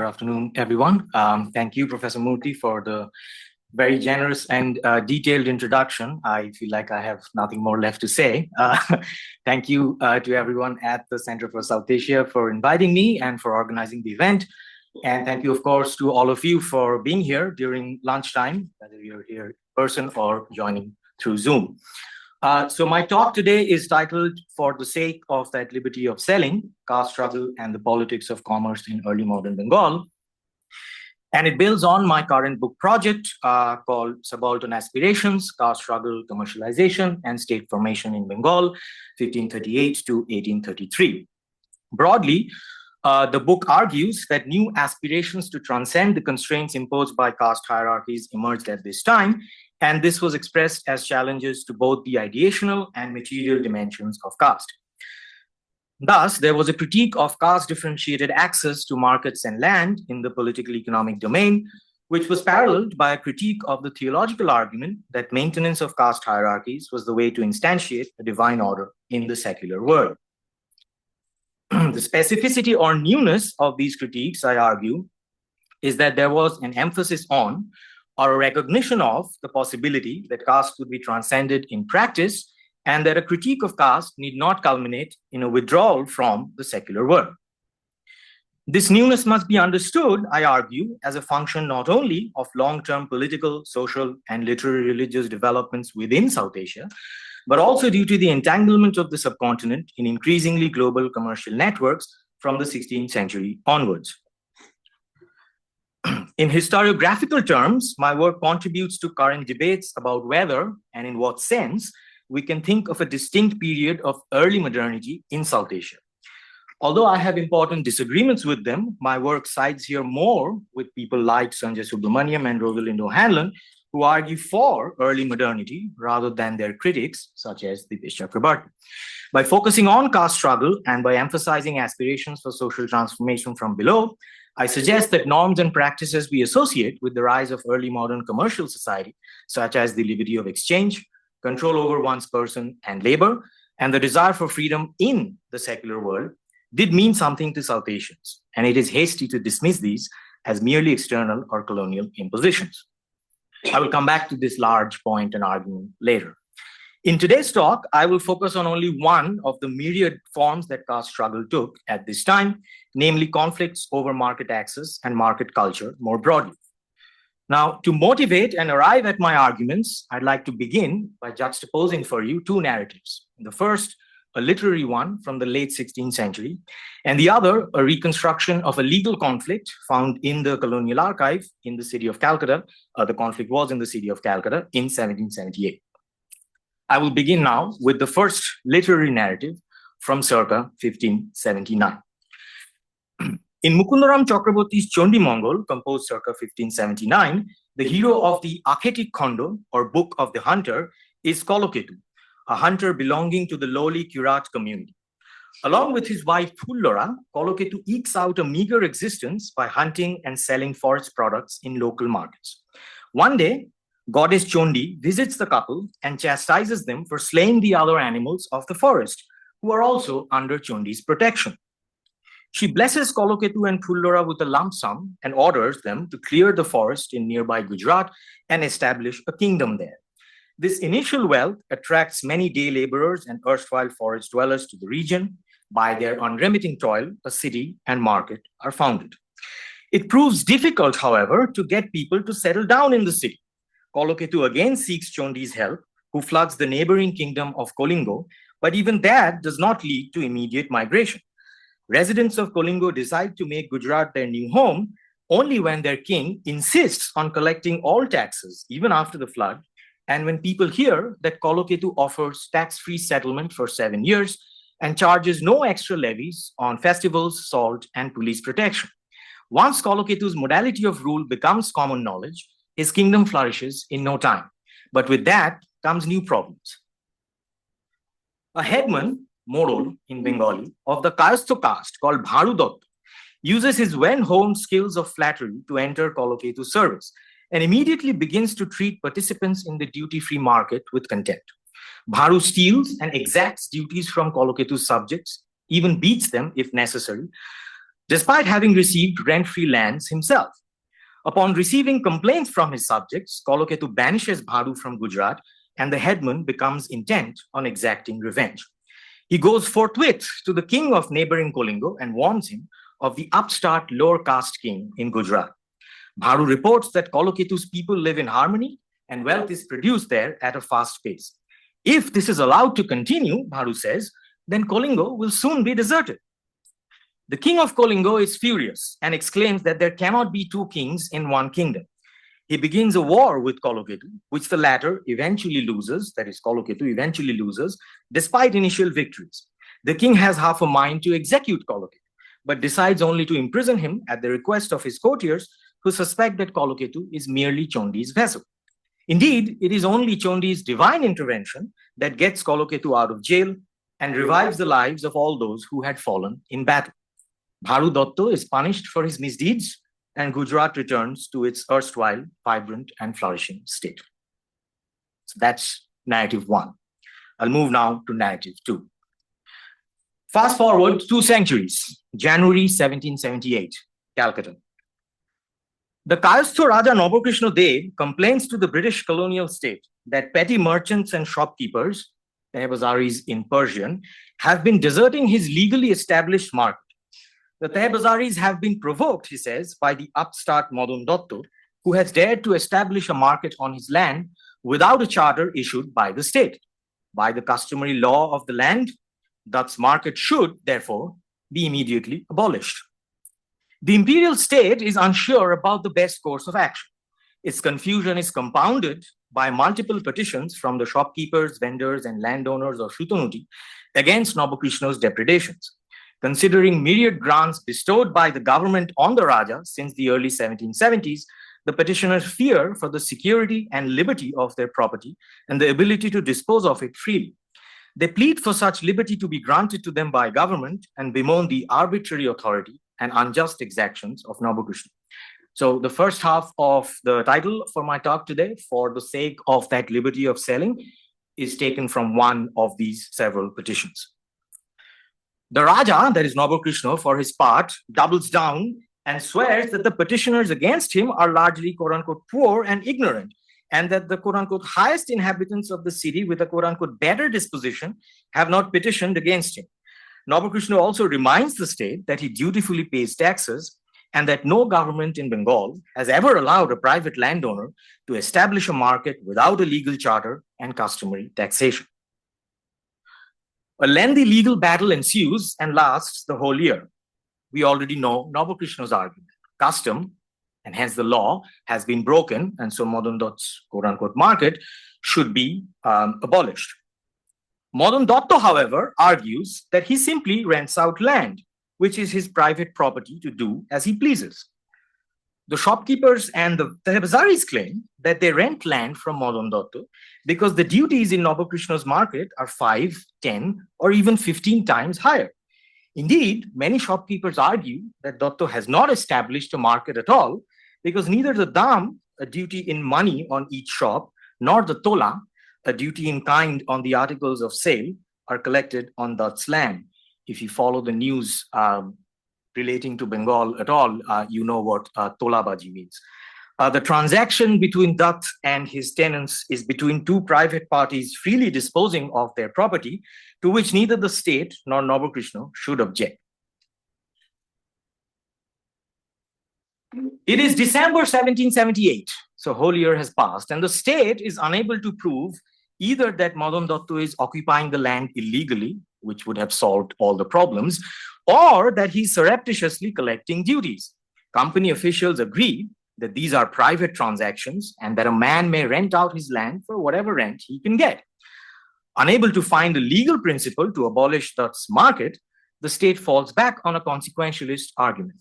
Good afternoon, everyone. Thank you, Professor Murthy, for the very generous and detailed introduction. I feel like I have nothing more left to say. Thank you to everyone at the Center for South Asia for inviting me and for organizing the event. And thank you, of course, to all of you for being here during lunchtime, whether you're here in person or joining through Zoom. So my talk today is titled "For the Sake of That Liberty of Selling, Caste Struggle and the Politics of Commerce in Early Modern Bengal." And it builds on my current book project called Subaltern Aspirations, Caste Struggle, Commercialization, and State Formation in Bengal, 1538 to 1833. Broadly, the book argues that new aspirations to transcend the constraints imposed by caste hierarchies emerged at this time, and this was expressed as challenges to both the ideational and material dimensions of caste. Thus, there was a critique of caste-differentiated access to markets and land in the political economic domain, which was paralleled by a critique of the theological argument that maintenance of caste hierarchies was the way to instantiate a divine order in the secular world. The specificity or newness of these critiques, I argue, is that there was an emphasis on or a recognition of the possibility that caste could be transcended in practice, and that a critique of caste need not culminate in a withdrawal from the secular world. This newness must be understood, I argue, as a function not only of long-term political, social, and literary religious developments within South Asia, but also due to the entanglement of the subcontinent in increasingly global commercial networks from the 16th century onwards. In historiographical terms, my work contributes to current debates about whether and in what sense we can think of a distinct period of early modernity in South Asia. Although I have important disagreements with them, my work sides here more with people like Sanjay Subramaniam and Rosalind O'Hanlon, who argue for early modernity rather than their critics, such as Dipesh Chakrabarty. By focusing on caste struggle and by emphasizing aspirations for social transformation from below, I suggest that norms and practices we associate with the rise of early modern commercial society, such as the liberty of exchange, control over one's person and labor, and the desire for freedom in the secular world, did mean something to South Asians, and it is hasty to dismiss these as merely external or colonial impositions. I will come back to this large point and argument later. In today's talk, I will focus on only one of the myriad forms that caste struggle took at this time, namely conflicts over market access and market culture more broadly. Now, to motivate and arrive at my arguments, I'd like to begin by juxtaposing for you two narratives. The first, a literary one from the late 16th century, and the other, a reconstruction of a legal conflict found in the colonial archive in the city of Calcutta. The conflict was in the city of Calcutta in 1778. I will begin now with the first literary narrative from circa 1579. In Mukundaram Chakraborty's Chondi Mongol, composed circa 1579, the hero of the Akhetik Khondo, or Book of the Hunter, is Koloketu, a hunter belonging to the lowly Kirat community. Along with his wife Phullora, Koloketu ekes out a meager existence by hunting and selling forest products in local markets. One day, Goddess Chondi visits the couple and chastises them for slaying the other animals of the forest, who are also under Chondi's protection. She blesses Koloketu and Phullora with a lump sum and orders them to clear the forest in nearby Gujarat and establish a kingdom there. This initial wealth attracts many day laborers and erstwhile forest dwellers to the region. By their unremitting toil, a city and market are founded. It proves difficult, however, to get people to settle down in the city. Koloketu again seeks Chondi's help, who floods the neighboring kingdom of Kolingo, but even that does not lead to immediate migration. Residents of Kolingo decide to make Gujarat their new home only when their king insists on collecting all taxes, even after the flood, and when people hear that Koloketu offers tax-free settlement for 7 years and charges no extra levies on festivals, salt, and police protection. Once Koloketu's modality of rule becomes common knowledge, his kingdom flourishes in no time. But with that comes new problems. A headman, Morol in Bengali, of the Kayastho caste called Bharu Datta uses his well-honed skills of flattery to enter Koloketu's service and immediately begins to treat participants in the duty-free market with contempt. Bharu steals and exacts duties from Koloketu's subjects, even beats them if necessary, despite having received rent-free lands himself. Upon receiving complaints from his subjects, Koloketu banishes Bharu from Gujarat, and the headman becomes intent on exacting revenge. He goes forthwith to the king of neighboring Kolingo and warns him of the upstart lower caste king in Gujarat. Bharu reports that Koloketu's people live in harmony and wealth is produced there at a fast pace. If this is allowed to continue, Bharu says, then Kolingo will soon be deserted. The king of Kolingo is furious and exclaims that there cannot be two kings in one kingdom. He begins a war with Koloketu, which the latter eventually loses, that is, Koloketu eventually loses, despite initial victories. The king has half a mind to execute Koloketu, but decides only to imprison him at the request of his courtiers, who suspect that Koloketu is merely Chondi's vessel. Indeed, it is only Chondi's divine intervention that gets Koloketu out of jail and revives the lives of all those who had fallen in battle. Bharu Datta is punished for his misdeeds, and Gujarat returns to its erstwhile vibrant and flourishing state. So that's narrative 1. I'll move now to narrative 2. Fast forward 2 centuries, January 1778, Calcutta. The Kayastha Raja Navakrishna Dev complains to the British colonial state that petty merchants and shopkeepers, Tehbazaris in Persian, have been deserting his legally established market. The Tehbazaris have been provoked, he says, by the upstart Madan Datta, who has dared to establish a market on his land without a charter issued by the state. By the customary law of the land, Dutt's market should, therefore, be immediately abolished. The imperial state is unsure about the best course of action. Its confusion is compounded by multiple petitions from the shopkeepers, vendors, and landowners of Shutanuti against Navakrishna's depredations. Considering myriad grants bestowed by the government on the Raja since the early 1770s, the petitioners fear for the security and liberty of their property and the ability to dispose of it freely. They plead for such liberty to be granted to them by government and bemoan the arbitrary authority and unjust exactions of Navakrishna. So the first half of the title for my talk today, for the sake of that liberty of selling, is taken from one of these several petitions. The Raja, that is Navakrishna, for his part, doubles down and swears that the petitioners against him are largely quote-unquote poor and ignorant, and that the quote-unquote highest inhabitants of the city with a quote-unquote better disposition have not petitioned against him. Navakrishna also reminds the state that he dutifully pays taxes and that no government in Bengal has ever allowed a private landowner to establish a market without a legal charter and customary taxation. A lengthy legal battle ensues and lasts the whole year. We already know Navakrishna's argument. Custom, and hence the law, has been broken, and so Madan Datta's quote-unquote market should be abolished. Madan Datta, however, argues that he simply rents out land, which is his private property to do as he pleases. The shopkeepers and the Tehbazaris claim that they rent land from Madan Datta because the duties in Navakrishna's market are 5, 10, or even 15 times higher. Indeed, many shopkeepers argue that Datta has not established a market at all because neither the dam, a duty in money on each shop, nor the tola, a duty in kind on the articles of sale, are collected on Dutt's land. If you follow the news relating to Bengal at all, you know what tolabaji means. The transaction between Dutt and his tenants is between two private parties freely disposing of their property, to which neither the state nor Navakrishna should object. It is December 1778, so whole year has passed, and the state is unable to prove either that Madan Datta is occupying the land illegally, which would have solved all the problems, or that he's surreptitiously collecting duties. Company officials agree that these are private transactions and that a man may rent out his land for whatever rent he can get. Unable to find a legal principle to abolish Dutt's market, the state falls back on a consequentialist argument.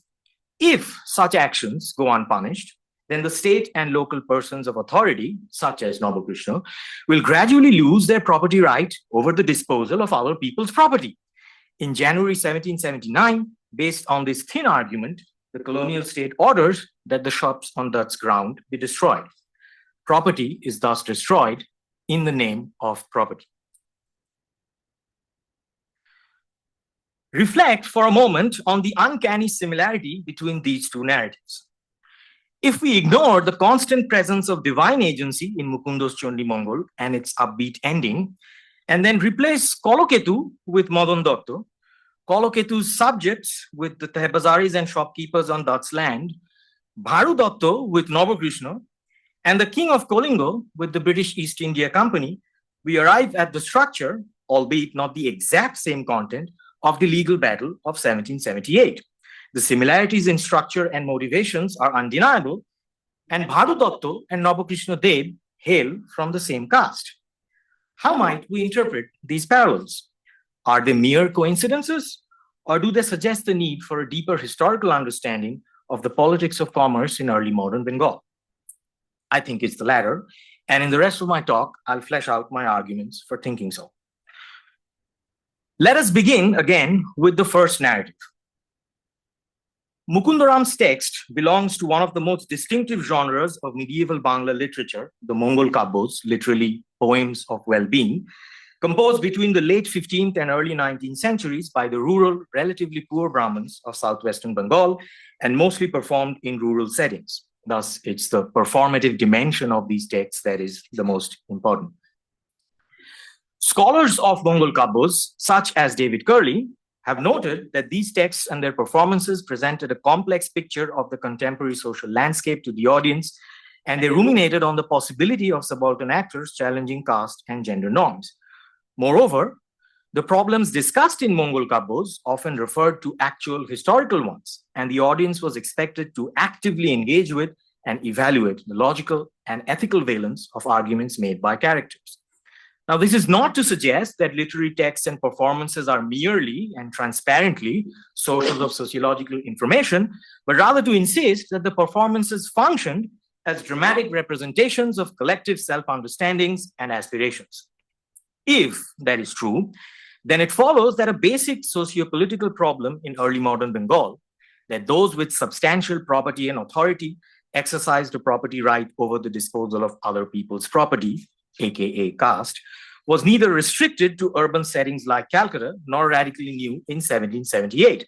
If such actions go unpunished, then the state and local persons of authority, such as Navakrishna, will gradually lose their property right over the disposal of our people's property. In January 1779, based on this thin argument, the colonial state orders that the shops on Dutt's ground be destroyed. Property is thus destroyed in the name of property. reflect for a moment on the uncanny similarity between these two narratives. If we ignore the constant presence of divine agency in Mukundo's Chondi Mongol and its upbeat ending, and then replace Koloketu with Madan Datta, Koloketu's subjects with the Tehbazaris and shopkeepers on Dutt's land, Bharu Datta with Navakrishna, and the King of Kolingo with the British East India Company, we arrive at the structure, albeit not the exact same content, of the legal battle of 1778. The similarities in structure and motivations are undeniable, and Bharu Datta and Navakrishna Dev hail from the same caste. How might we interpret these parallels? Are they mere coincidences, or do they suggest the need for a deeper historical understanding of the politics of commerce in early modern Bengal? I think it's the latter, and in the rest of my talk, I'll flesh out my arguments for thinking so. Let us begin again with the first narrative. Mukundaram's text belongs to one of the most distinctive genres of medieval Bangla literature, the Mongol Kabbos, literally poems of well-being, composed between the late 15th and early 19th centuries by the rural, relatively poor Brahmins of southwestern Bengal, and mostly performed in rural settings. Thus, it's the performative dimension of these texts that is the most important. Scholars of Mongol Kabbos, such as David Curley, have noted that these texts and their performances presented a complex picture of the contemporary social landscape to the audience, and they ruminated on the possibility of subaltern actors challenging caste and gender norms. Moreover, the problems discussed in Mongol Kabbos often referred to actual historical ones, and the audience was expected to actively engage with and evaluate the logical and ethical valence of arguments made by characters. Now, this is not to suggest that literary texts and performances are merely and transparently sources of sociological information, but rather to insist that the performances functioned as dramatic representations of collective self-understandings and aspirations. If that is true, then it follows that a basic socio-political problem in early modern Bengal, that those with substantial property and authority exercised a property right over the disposal of other people's property, aka caste, was neither restricted to urban settings like Calcutta nor radically new in 1778.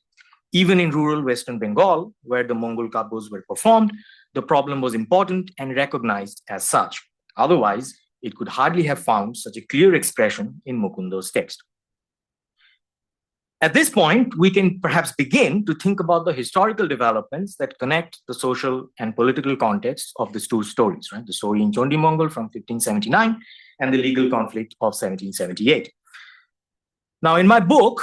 Even in rural Western Bengal, where the Mongol Kabbos were performed, the problem was important and recognized as such. Otherwise, it could hardly have found such a clear expression in Mukundo's text. At this point, we can perhaps begin to think about the historical developments that connect the social and political context of these two stories, right? The story in Chondi Mongol from 1579 and the legal conflict of 1778. Now, in my book,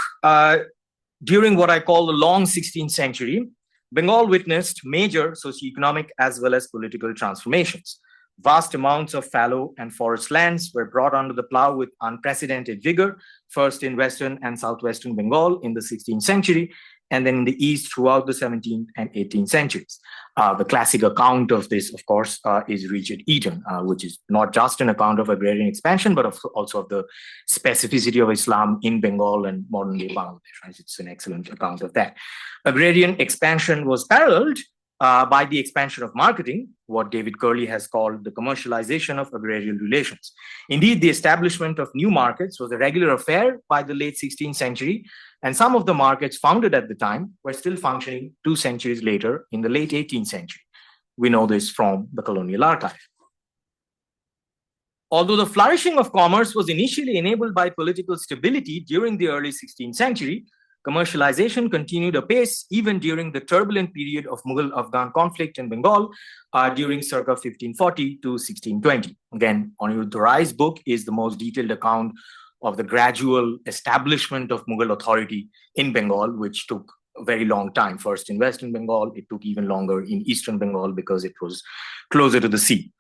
during what I call the long 16th century, Bengal witnessed major socioeconomic as well as political transformations. Vast amounts of fallow and forest lands were brought under the plow with unprecedented vigor, first in Western and Southwestern Bengal in the 16th century, and then in the East throughout the 17th and 18th centuries. The classic account of this, of course, is Richard Eaton, which is not just an account of agrarian expansion, but also of the specificity of Islam in Bengal and modern-day Bangladesh. Right? It's an excellent account of that. Agrarian expansion was paralleled by the expansion of marketing, what David Curley has called the commercialization of agrarian relations. Indeed, the establishment of new markets was a regular affair by the late 16th century, and some of the markets founded at the time were still functioning 2 centuries later in the late 18th century. We know this from the colonial archive. Although the flourishing of commerce was initially enabled by political stability during the early 16th century, commercialization continued apace even during the turbulent period of Mughal-Afghan conflict in Bengal during circa 1540 to 1620. Again, Anirban Rai's book is the most detailed account of the gradual establishment of Mughal authority in Bengal, which took a very long time. First in Western Bengal, it took even longer in Eastern Bengal because it was closer to the sea.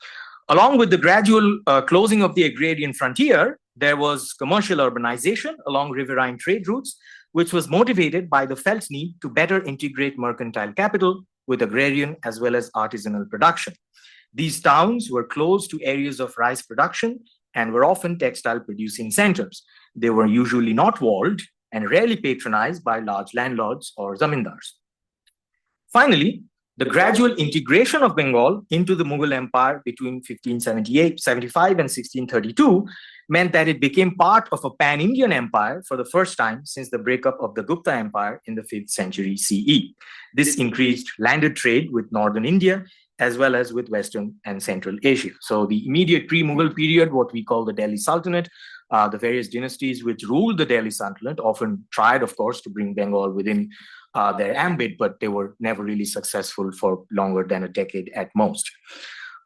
Along with the gradual closing of the agrarian frontier, there was commercial urbanization along riverine trade routes, which was motivated by the felt need to better integrate mercantile capital with agrarian as well as artisanal production. These towns were close to areas of rice production and were often textile producing centers. They were usually not walled and rarely patronized by large landlords or zamindars. Finally, The gradual integration of Bengal into the Mughal Empire between 1575 and 1632 meant that it became part of a pan-Indian empire for the first time since the breakup of the Gupta Empire in the 5th century CE. This increased landed trade with northern India as well as with Western and Central Asia. So the immediate pre-Mughal period, what we call the Delhi Sultanate, the various dynasties which ruled the Delhi Sultanate often tried, of course, to bring Bengal within their ambit, but they were never really successful for longer than a decade at most.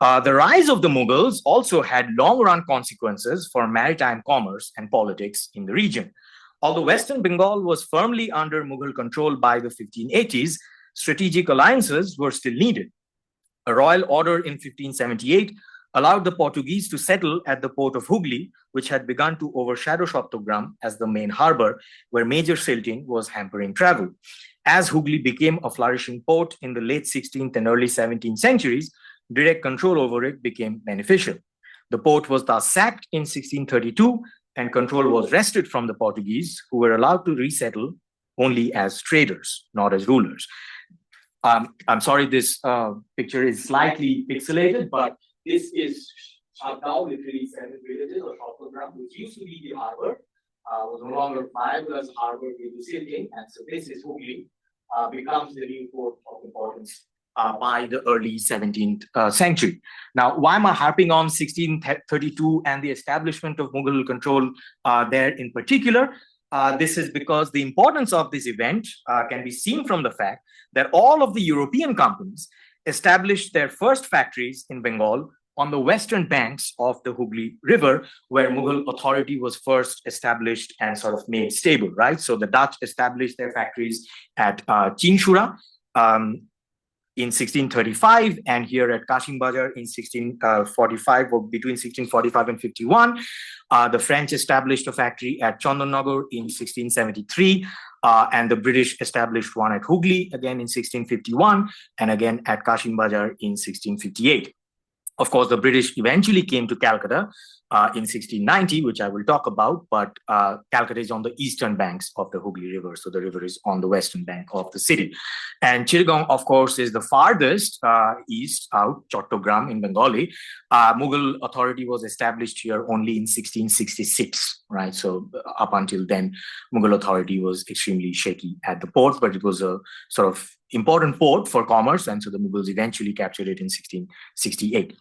The rise of the Mughals also had long-run consequences for maritime commerce and politics in the region. Although Western Bengal was firmly under Mughal control by the 1580s, strategic alliances were still needed. A royal order in 1578 allowed the Portuguese to settle at the port of Hooghly, which had begun to overshadow Chattogram as the main harbor, where major silting was hampering travel. As Hooghly became a flourishing port in the late 16th and early 17th centuries, direct control over it became beneficial. The port was thus sacked in 1632, and control was wrested from the Portuguese, who were allowed to resettle only as traders, not as rulers. I'm sorry, this picture is slightly pixelated, but this is now literally 7 villages of Chattogram, which used to be the harbor, was no longer viable as a harbor with the silting, and so this is Hooghly, becomes the new port of importance by the early 17th century. Now, why am I harping on 1632 and the establishment of Mughal control there in particular? This is because the importance of this event can be seen from the fact that all of the European companies established their first factories in Bengal on the western banks of the Hooghly River, where Mughal authority was first established and sort of made stable, right? So the Dutch established their factories at Chinchura in 1635, and here at Kashim Bazar in 1645, or between 1645 and 51. The French established a factory at Chandannagar in 1673, and the British established one at Hooghly again in 1651, and again at Kashim Bazar in 1658. Of course, the British eventually came to Calcutta in 1690, which I will talk about, but Calcutta is on the eastern banks of the Hooghly River, so the river is on the western bank of the city. And Chittagong, of course, is the farthest east out, Chattogram in Bengali. Mughal authority was established here only in 1666, right? So up until then, Mughal authority was extremely shaky at the port, but it was a sort of important port for commerce, and so the Mughals eventually captured it in 1668.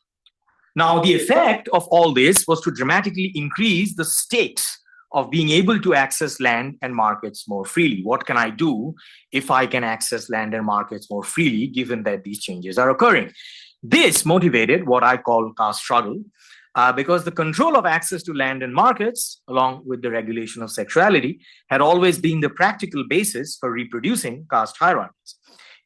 Now, the effect of all this was to dramatically increase the stakes of being able to access land and markets more freely. What can I do if I can access land and markets more freely, given that these changes are occurring? This motivated what I call caste struggle, because the control of access to land and markets, along with the regulation of sexuality, had always been the practical basis for reproducing caste hierarchies.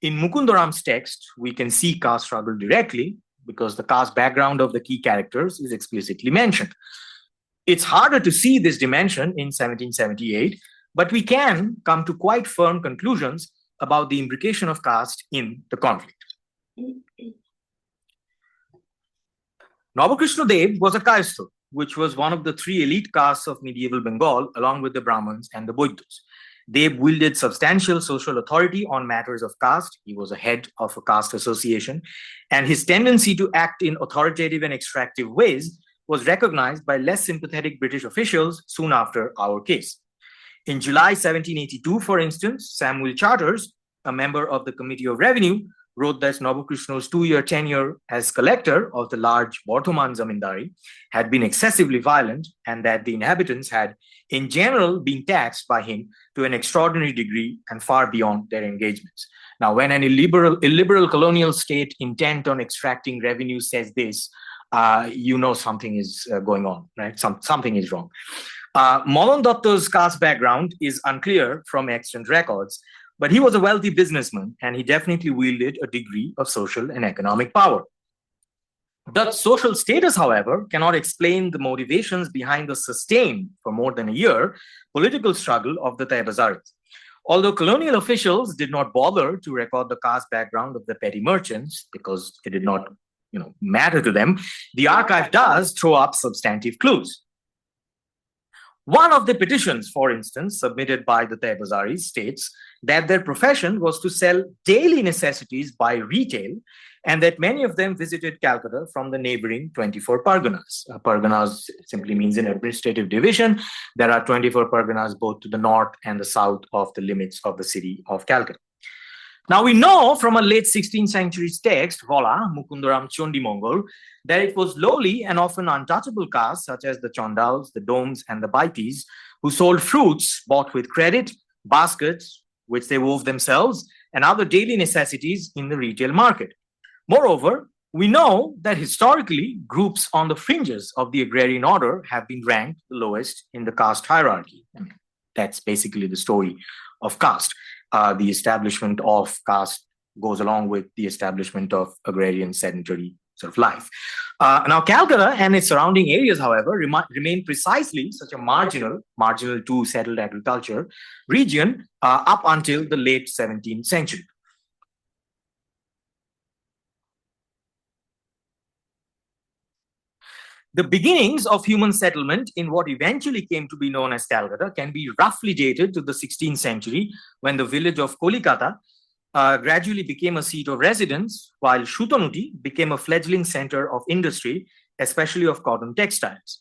In Mukundaram's text, we can see caste struggle directly, because the caste background of the key characters is explicitly mentioned. It's harder to see this dimension in 1778, but we can come to quite firm conclusions about the imbrication of caste in the conflict. Navakrishna Dev was a Caste, which was one of the 3 elite castes of medieval Bengal, along with the Brahmins and the Boiddhas. Dev wielded substantial social authority on matters of caste. He was a head of a caste association, and his tendency to act in authoritative and extractive ways was recognized by less sympathetic British officials soon after our case. In July 1782, for instance, Samuel Charters, a member of the Committee of Revenue, wrote that Navakrishna's 2-year tenure as collector of the large Bardhaman Zamindari had been excessively violent, and that the inhabitants had, in general, been taxed by him to an extraordinary degree and far beyond their engagements. Now, when an illiberal colonial state intent on extracting revenue says this, you know something is going on, right? Something is wrong. Madan Datta's caste background is unclear from extant records, but he was a wealthy businessman, and he definitely wielded a degree of social and economic power. That social status, however, cannot explain the motivations behind the sustained, for more than a year, political struggle of the Taibazaris. Although colonial officials did not bother to record the caste background of the petty merchants because it did not matter to them, the archive does throw up substantive clues. One of the petitions, for instance, submitted by the Taibazaris states that their profession was to sell daily necessities by retail and that many of them visited Calcutta from the neighboring 24 parganas. Parganas simply means an administrative division. There are 24 parganas both to the north and the south of the limits of the city of Calcutta. Now we know from a late 16th century text, Vola, Mukundaram Chondi Mongol, that it was lowly and often untouchable castes such as the Chondals, the Domes, and the Baitis who sold fruits bought with credit, baskets, which they wove themselves, and other daily necessities in the retail market. Moreover, we know that historically, groups on the fringes of the agrarian order have been ranked the lowest in the caste hierarchy. I mean, that's basically the story of caste. The establishment of caste goes along with the establishment of agrarian sedentary sort of life. Now, Calcutta and its surrounding areas, however, remain precisely such a marginal to settled agriculture region up until the late 17th century. The beginnings of human settlement in what eventually came to be known as Calcutta can be roughly dated to the 16th century, when the village of Kolikata gradually became a seat of residence, while Shutonuti became a fledgling center of industry, especially of cotton textiles.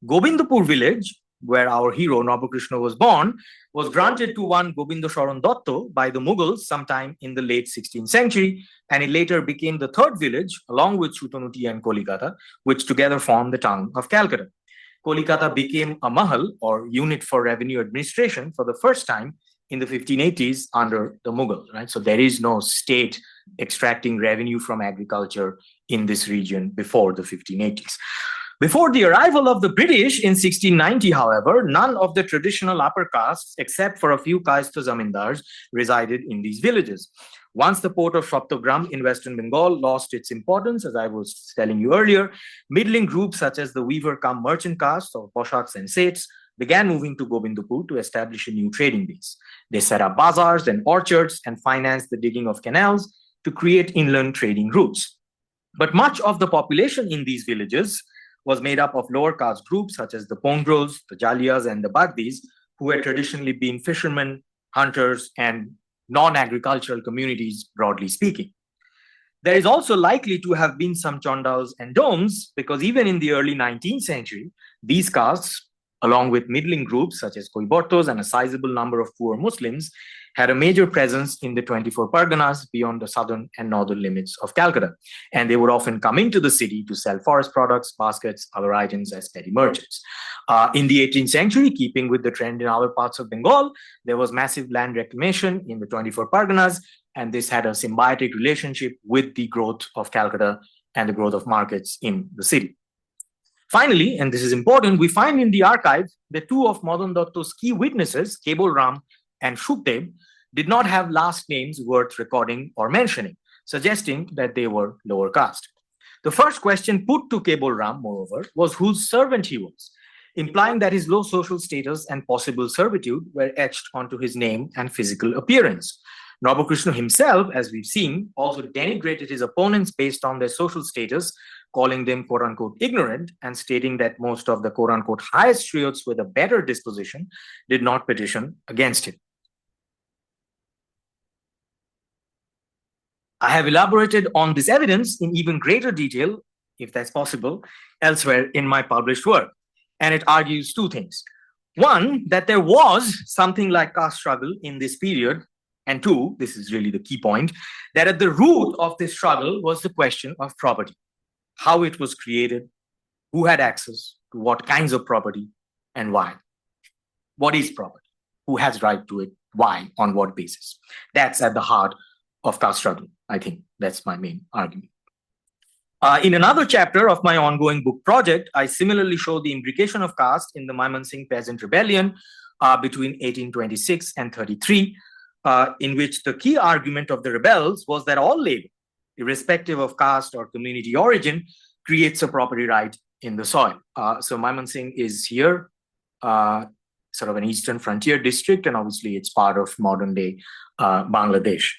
Gobindapur village, where our hero Nabhakrishna was born, was granted to one Gobindo Sharan Dotto by the Mughals sometime in the late 16th century, and it later became the third village, along with Shutonuti and Kolikata, which together formed the town of Calcutta. Kolikata became a mahal, or unit for revenue administration, for the first time in the 1580s under the Mughals, right? So there is no state extracting revenue from agriculture in this region before the 1580s. Before the arrival of the British in 1690, however, none of the traditional upper castes, except for a few Kaiste zamindars, resided in these villages. Once the port of Shoptogram in Western Bengal lost its importance, as I was telling you earlier, middling groups such as the weaver-cum-merchant caste, or Poshaks and Seths, began moving to Gobindapur to establish a new trading base. They set up bazaars and orchards and financed the digging of canals to create inland trading routes. But much of the population in these villages was made up of lower caste groups such as the Pongros, the Jalias, and the Bagdis, who had traditionally been fishermen, hunters, and non-agricultural communities, broadly speaking. There is also likely to have been some Chondals and Domes, because even in the early 19th century, these castes, along with middling groups such as Koibortos and a sizable number of poor Muslims, had a major presence in the 24 Parganas beyond the southern and northern limits of Calcutta. And they would often come into the city to sell forest products, baskets, other items as petty merchants. In the 18th century, keeping with the trend in other parts of Bengal, there was massive land reclamation in the 24 Parganas, and this had a symbiotic relationship with the growth of Calcutta and the growth of markets in the city. Finally, and this is important, we find in the archive that two of Madan Datto's key witnesses, Kebul Ram and Shukdev, did not have last names worth recording or mentioning, suggesting that they were lower caste. The first question put to Kebul Ram, moreover, was whose servant he was, implying that his low social status and possible servitude were etched onto his name and physical appearance. Nabhakrishna himself, as we've seen, also denigrated his opponents based on their social status, calling them quote-unquote ignorant and stating that most of the quote-unquote highest shriots with a better disposition did not petition against him. I have elaborated on this evidence in even greater detail, if that's possible, elsewhere in my published work. And it argues two things. One, that there was something like caste struggle in this period. And two, this is really the key point, that at the root of this struggle was the question of property, how it was created, who had access to what kinds of property, and why. What is property? Who has right to it? Why? On what basis? That's at the heart of caste struggle. I think that's my main argument. In another chapter of my ongoing book project, I similarly show the imbrication of caste in the Maimansingh Peasant Rebellion between 1826 and 33, in which the key argument of the rebels was that all labor, irrespective of caste or community origin, creates a property right in the soil. So Maimansingh is here, sort of an eastern frontier district, and obviously it's part of modern-day Bangladesh.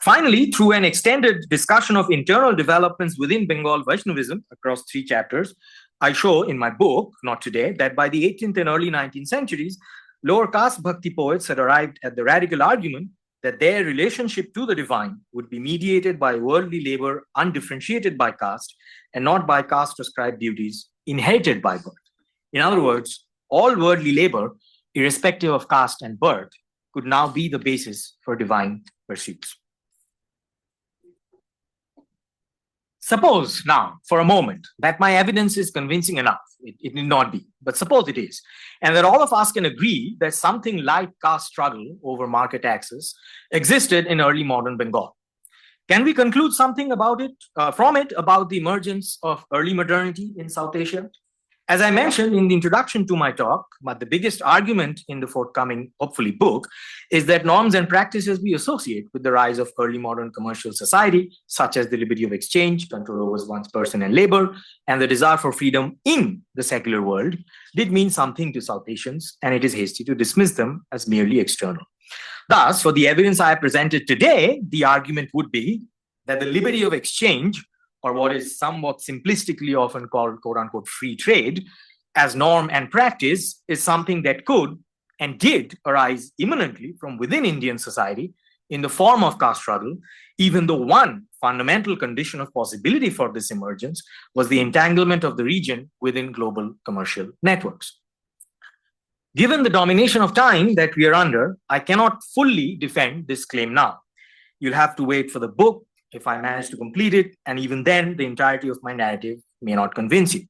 Finally, through an extended discussion of internal developments within Bengal Vaishnavism across 3 chapters, I show in my book, not today, that by the 18th and early 19th centuries, lower caste bhakti poets had arrived at the radical argument that their relationship to the divine would be mediated by worldly labor undifferentiated by caste and not by caste-prescribed duties inherited by birth. In other words, all worldly labor, irrespective of caste and birth, could now be the basis for divine pursuits. Suppose now, for a moment, that my evidence is convincing enough. It need not be, but suppose it is, and that all of us can agree that something like caste struggle over market access existed in early modern Bengal. Can we conclude something about it, from it, about the emergence of early modernity in South Asia? As I mentioned in the introduction to my talk, but the biggest argument in the forthcoming, hopefully, book is that norms and practices we associate with the rise of early modern commercial society, such as the liberty of exchange, control over one's person and labor, and the desire for freedom in the secular world, did mean something to South Asians, and it is hasty to dismiss them as merely external. Thus, for the evidence I have presented today, the argument would be that the liberty of exchange, or what is somewhat simplistically often called quote-unquote free trade, as norm and practice, is something that could and did arise imminently from within Indian society in the form of caste struggle, even though one fundamental condition of possibility for this emergence was the entanglement of the region within global commercial networks. Given the domination of time that we are under, I cannot fully defend this claim now. You'll have to wait for the book if I manage to complete it, and even then, the entirety of my narrative may not convince you.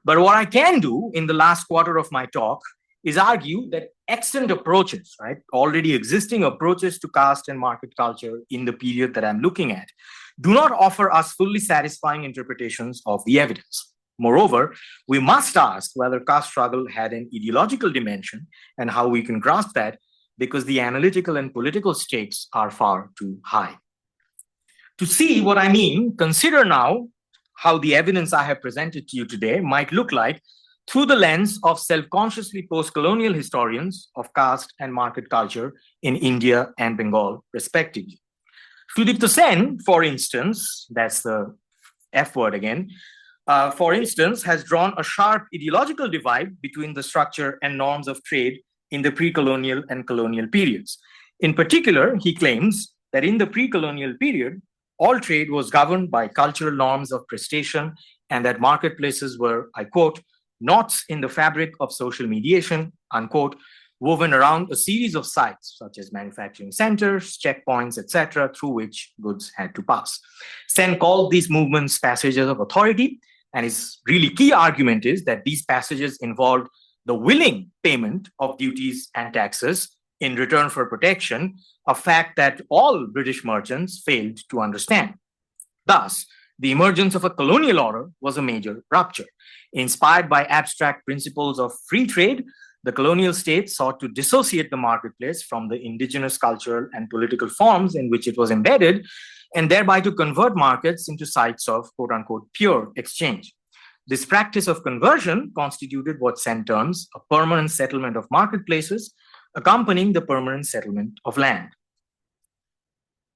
But what I can do in the last quarter of my talk is argue that extant approaches, right, already existing approaches to caste and market culture in the period that I'm looking at, do not offer us fully satisfying interpretations of the evidence. Moreover, we must ask whether caste struggle had an ideological dimension and how we can grasp that, because the analytical and political stakes are far too high. To see what I mean, consider now how the evidence I have presented to you today might look like through the lens of self-consciously post-colonial historians of caste and market culture in India and Bengal, respectively. Sudipta Sen, for instance, that's the F word again, for instance, has drawn a sharp ideological divide between the structure and norms of trade in the pre-colonial and colonial periods. In particular, he claims that in the pre-colonial period, all trade was governed by cultural norms of prestation, and that marketplaces were, I quote, knots in the fabric of social mediation, unquote, woven around a series of sites, such as manufacturing centers, checkpoints, etc., through which goods had to pass. Sen called these movements passages of authority, and his really key argument is that these passages involved the willing payment of duties and taxes in return for protection, a fact that all British merchants failed to understand. Thus, the emergence of a colonial order was a major rupture. Inspired by abstract principles of free trade, the colonial state sought to dissociate the marketplace from the indigenous cultural and political forms in which it was embedded, and thereby to convert markets into sites of quote-unquote pure exchange. This practice of conversion constituted what Sen terms a permanent settlement of marketplaces, accompanying the permanent settlement of land.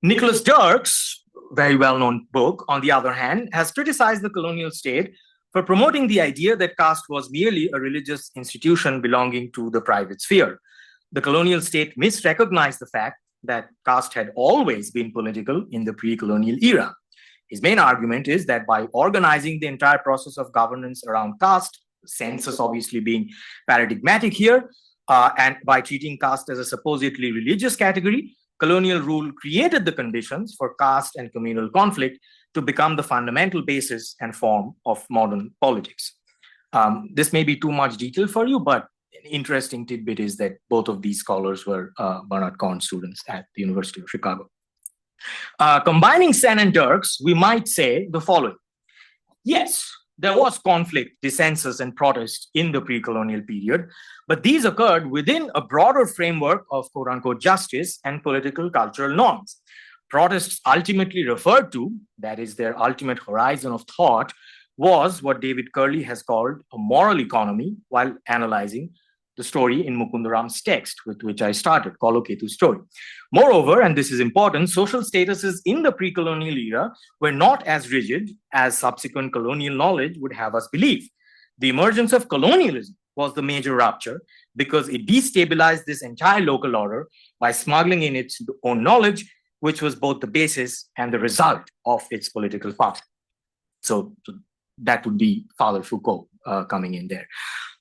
Nicholas Dirks, very well-known book, on the other hand, has criticized the colonial state for promoting the idea that caste was merely a religious institution belonging to the private sphere. The colonial state misrecognized the fact that caste had always been political in the pre-colonial era. His main argument is that by organizing the entire process of governance around caste, census obviously being paradigmatic here, and by treating caste as a supposedly religious category, colonial rule created the conditions for caste and communal conflict to become the fundamental basis and form of modern politics. This may be too much detail for you, but an interesting tidbit is that both of these scholars were Bernard Corn students at the University of Chicago. Combining Sen and Dirks, we might say the following. Yes, there was conflict, dissensus, and protest in the pre-colonial period, but these occurred within a broader framework of quote-unquote justice and political cultural norms. Protests ultimately referred to, that is their ultimate horizon of thought, was what David Curley has called a moral economy while analyzing the story in Mukundaram's text, with which I started, Koloketu's story. Moreover, and this is important, social statuses in the pre-colonial era were not as rigid as subsequent colonial knowledge would have us believe. The emergence of colonialism was the major rupture because it destabilized this entire local order by smuggling in its own knowledge, which was both the basis and the result of its political power. So that would be Father Foucault coming in there.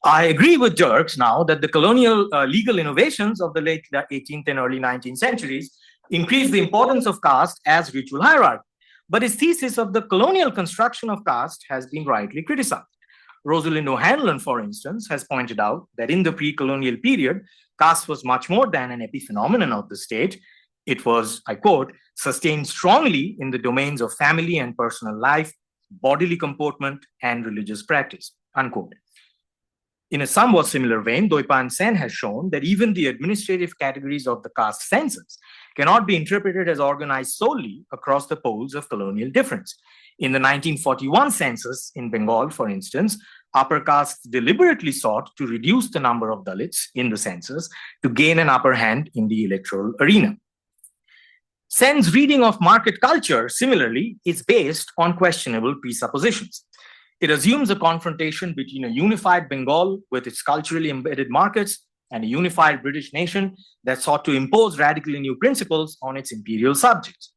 I agree with Dirks now that the colonial legal innovations of the late 18th and early 19th centuries increased the importance of caste as ritual hierarchy. But his thesis of the colonial construction of caste has been rightly criticized. Rosalind O'Hanlon, for instance, has pointed out that in the pre-colonial period, caste was much more than an epiphenomenon of the state. It was, I quote, sustained strongly in the domains of family and personal life, bodily comportment, and religious practice, unquote. In a somewhat similar vein, Doipan Sen has shown that even the administrative categories of the caste census cannot be interpreted as organized solely across the poles of colonial difference. In the 1941 census in Bengal, for instance, upper castes deliberately sought to reduce the number of Dalits in the census to gain an upper hand in the electoral arena. Sen's reading of market culture, similarly, is based on questionable presuppositions. It assumes a confrontation between a unified Bengal with its culturally embedded markets and a unified British nation that sought to impose radically new principles on its imperial subjects.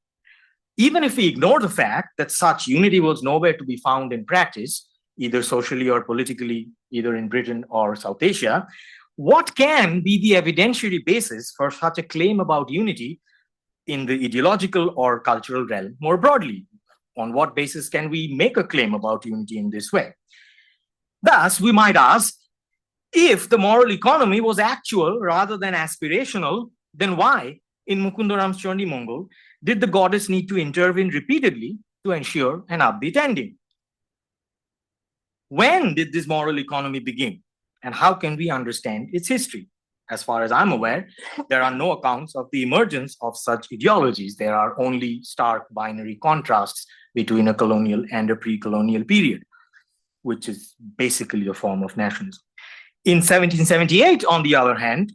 Even if we ignore the fact that such unity was nowhere to be found in practice, either socially or politically, either in Britain or South Asia, what can be the evidentiary basis for such a claim about unity in the ideological or cultural realm more broadly? On what basis can we make a claim about unity in this way? Thus, we might ask, if the moral economy was actual rather than aspirational, then why, in Mukundaram's Chandi Mongol, did the goddess need to intervene repeatedly to ensure an upbeat ending? When did this moral economy begin? And how can we understand its history? As far as I'm aware, there are no accounts of the emergence of such ideologies. There are only stark binary contrasts between a colonial and a pre-colonial period, which is basically a form of nationalism. In 1778, on the other hand,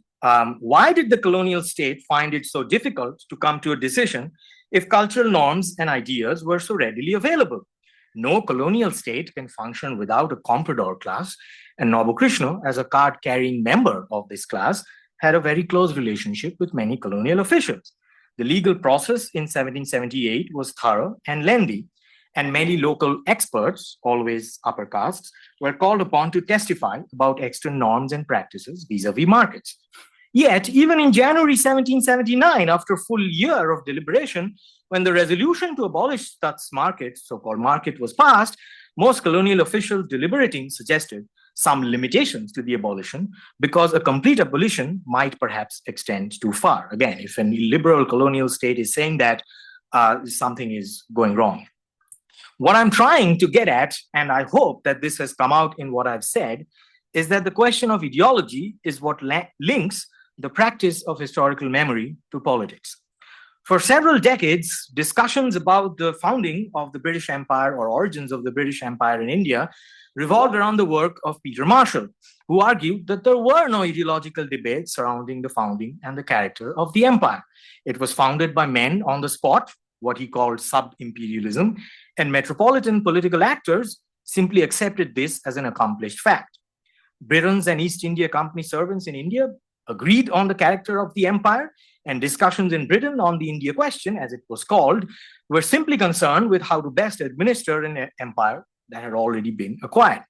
why did the colonial state find it so difficult to come to a decision if cultural norms and ideas were so readily available? No colonial state can function without a comprador class, and Nobukrishna, as a card-carrying member of this class, had a very close relationship with many colonial officials. The legal process in 1778 was thorough and lengthy, and many local experts, always upper castes, were called upon to testify about extant norms and practices vis-a-vis markets. Yet, even in January 1779, after a full year of deliberation, when the resolution to abolish such market, so-called market, was passed, most colonial officials deliberating suggested some limitations to the abolition because a complete abolition might perhaps extend too far. Again, if an illiberal colonial state is saying that, something is going wrong. What I'm trying to get at, and I hope that this has come out in what I've said, is that the question of ideology is what links the practice of historical memory to politics. For several decades, discussions about the founding of the British Empire or origins of the British Empire in India revolved around the work of Peter Marshall, who argued that there were no ideological debates surrounding the founding and the character of the empire. It was founded by men on the spot, what he called sub-imperialism, and metropolitan political actors simply accepted this as an accomplished fact. Britain's and East India Company servants in India agreed on the character of the empire, and discussions in Britain on the India question, as it was called, were simply concerned with how to best administer an empire that had already been acquired.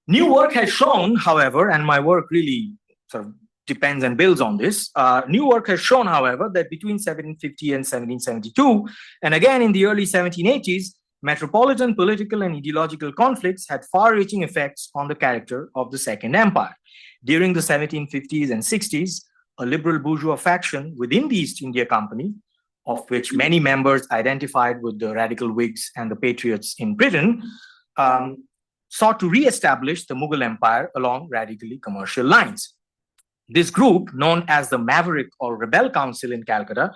New work has shown, however, and my work really sort of depends and builds on this, new work has shown, however, that between 1750 and 1772, and again in the early 1780s, metropolitan political and ideological conflicts had far-reaching effects on the character of the Second Empire. During the 1750s and 60s, a liberal bourgeois faction within the East India Company, of which many members identified with the radical Whigs and the Patriots in Britain, sought to re-establish the Mughal Empire along radically commercial lines. This group, known as the Maverick or Rebel Council in Calcutta,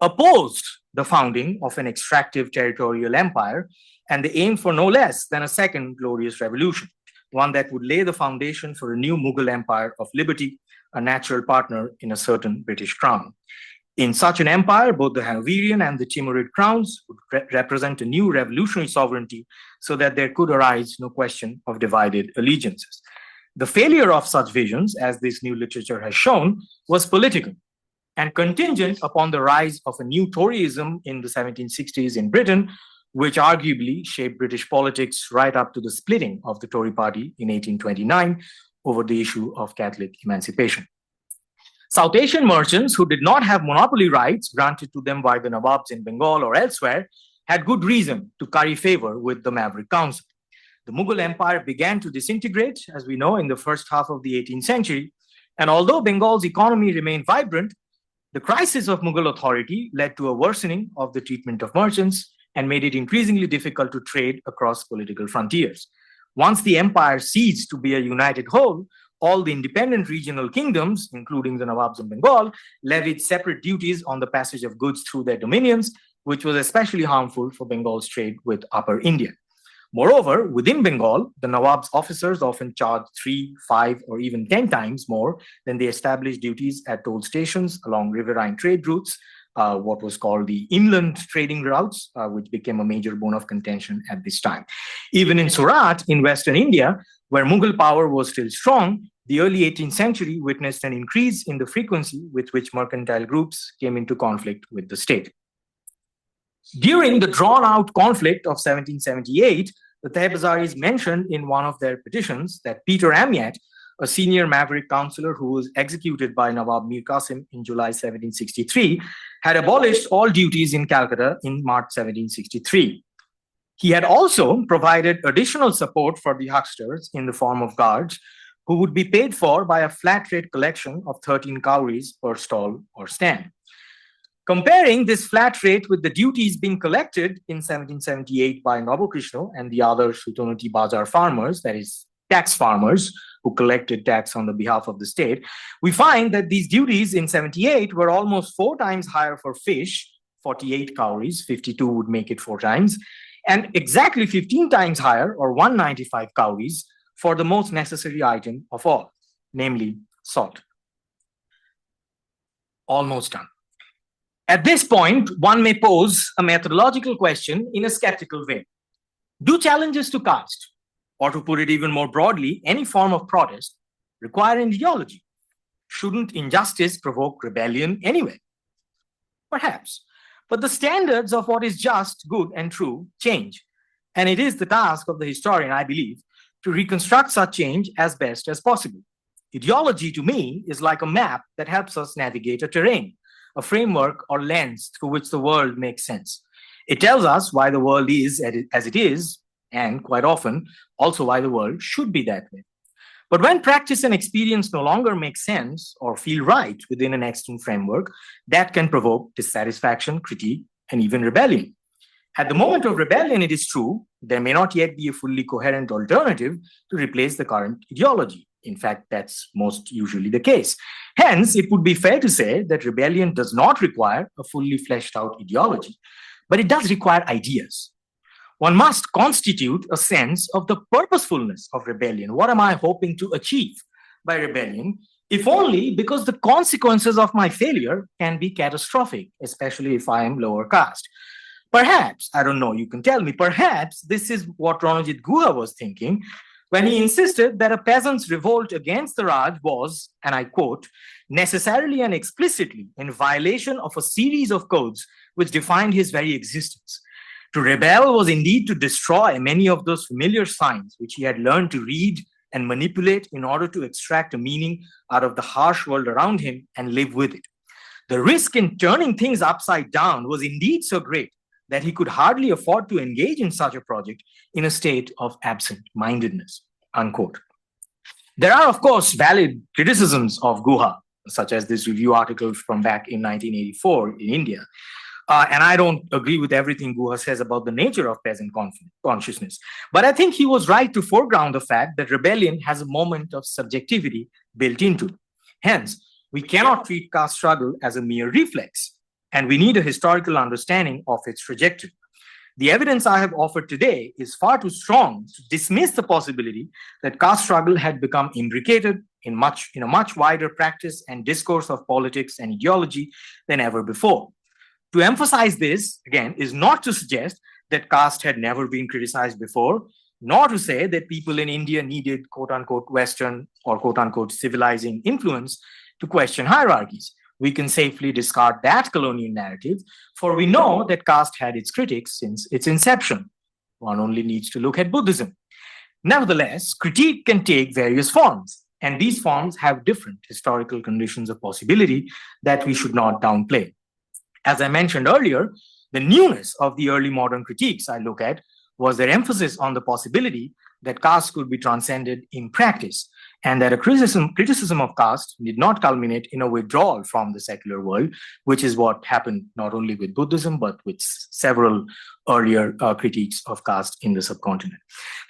opposed the founding of an extractive territorial empire, and they aimed for no less than a second glorious revolution, one that would lay the foundation for a new Mughal empire of liberty, a natural partner in a certain British crown. In such an empire, both the Hanoverian and the Timurid crowns would represent a new revolutionary sovereignty so that there could arise no question of divided allegiances. The failure of such visions, as this new literature has shown, was political and contingent upon the rise of a new Toryism in the 1760s in Britain, which arguably shaped British politics right up to the splitting of the Tory party in 1829 over the issue of Catholic emancipation. South Asian merchants who did not have monopoly rights granted to them by the Nawabs in Bengal or elsewhere had good reason to curry favor with the Maverick Council. The Mughal Empire began to disintegrate, as we know, in the first half of the 18th century. And although Bengal's economy remained vibrant, the crisis of Mughal authority led to a worsening of the treatment of merchants and made it increasingly difficult to trade across political frontiers. Once the empire ceased to be a united whole, all the independent regional kingdoms, including the Nawabs of Bengal, levied separate duties on the passage of goods through their dominions, which was especially harmful for Bengal's trade with Upper India. Moreover, within Bengal, the Nawab's officers often charged 3, 5, or even 10 times more than the established duties at toll stations along riverine trade routes, what was called the inland trading routes, which became a major bone of contention at this time. Even in Surat, in Western India, where Mughal power was still strong, the early 18th century witnessed an increase in the frequency with which mercantile groups came into conflict with the state. During the drawn-out conflict of 1778, the Tehbazaris mentioned in one of their petitions that Peter Amiat, a senior Maverick councillor who was executed by Nawab Mir Qasim in July 1763, had abolished all duties in Calcutta in March 1763. He had also provided additional support for the hucksters in the form of guards, who would be paid for by a flat rate collection of 13 cowries per stall or stand. Comparing this flat rate with the duties being collected in 1778 by Nobokrishna and the other Sutonati Bazar farmers, that is, tax farmers who collected tax on the behalf of the state, we find that these duties in 78 were almost 4 times higher for fish, 48 cowries, 52 would make it 4 times, and exactly 15 times higher, or 195 cowries, for the most necessary item of all, namely salt. Almost done. At this point, one may pose a methodological question in a skeptical way. Do challenges to caste, or to put it even more broadly, any form of protest, require an ideology? Shouldn't injustice provoke rebellion anyway? Perhaps. But the standards of what is just, good, and true change. And it is the task of the historian, I believe, to reconstruct such change as best as possible. Ideology, to me, is like a map that helps us navigate a terrain, a framework or lens through which the world makes sense. It tells us why the world is as it is, and quite often, also why the world should be that way. But when practice and experience no longer make sense or feel right within an extant framework, that can provoke dissatisfaction, critique, and even rebellion. At the moment of rebellion, it is true, there may not yet be a fully coherent alternative to replace the current ideology. In fact, that's most usually the case. Hence, it would be fair to say that rebellion does not require a fully fleshed out ideology, but it does require ideas. One must constitute a sense of the purposefulness of rebellion. What am I hoping to achieve by rebellion, if only because the consequences of my failure can be catastrophic, especially if I am lower caste. Perhaps, I don't know, you can tell me, perhaps this is what Ranajit Guha was thinking when he insisted that a peasant's revolt against the Raj was, and I quote, necessarily and explicitly in violation of a series of codes which defined his very existence. To rebel was indeed to destroy many of those familiar signs which he had learned to read and manipulate in order to extract a meaning out of the harsh world around him and live with it. The risk in turning things upside down was indeed so great that he could hardly afford to engage in such a project in a state of absent-mindedness, unquote. There are, of course, valid criticisms of Guha, such as this review article from back in 1984 in India. And I don't agree with everything Guha says about the nature of peasant consciousness. But I think he was right to foreground the fact that rebellion has a moment of subjectivity built into it. Hence, we cannot treat caste struggle as a mere reflex, and we need a historical understanding of its trajectory. The evidence I have offered today is far too strong to dismiss the possibility that caste struggle had become imbricated in a much wider practice and discourse of politics and ideology than ever before. To emphasize this, again, is not to suggest that caste had never been criticized before, nor to say that people in India needed quote-unquote Western or quote-unquote civilizing influence to question hierarchies. We can safely discard that colonial narrative, for we know that caste had its critics since its inception. One only needs to look at Buddhism. Nevertheless, critique can take various forms, and these forms have different historical conditions of possibility that we should not downplay. As I mentioned earlier, the newness of the early modern critiques I look at was their emphasis on the possibility that caste could be transcended in practice, and that a criticism of caste did not culminate in a withdrawal from the secular world, which is what happened not only with Buddhism, but with several earlier critiques of caste in the subcontinent.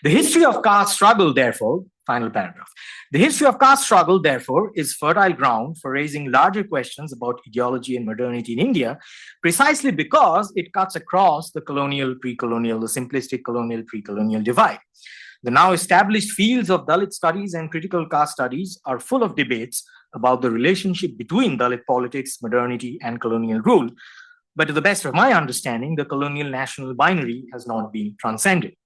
The history of caste struggle, therefore, final paragraph. The history of caste struggle, therefore, is fertile ground for raising larger questions about ideology and modernity in India, precisely because it cuts across the colonial, pre-colonial, the simplistic colonial, pre-colonial divide. The now established fields of Dalit studies and critical caste studies are full of debates about the relationship between Dalit politics, modernity, and colonial rule. But to the best of my understanding, the colonial national binary has not been transcended.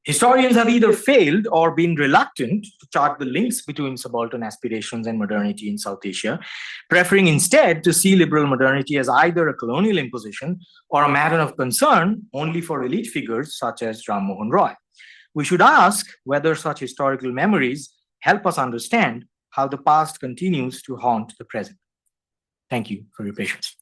Historians have either failed or been reluctant to chart the links between subaltern aspirations and modernity in South Asia, preferring instead to see liberal modernity as either a colonial imposition or a matter of concern only for elite figures such as Ram Mohan Roy. We should ask whether such historical memories help us understand how the past continues to haunt the present. Thank you for your patience.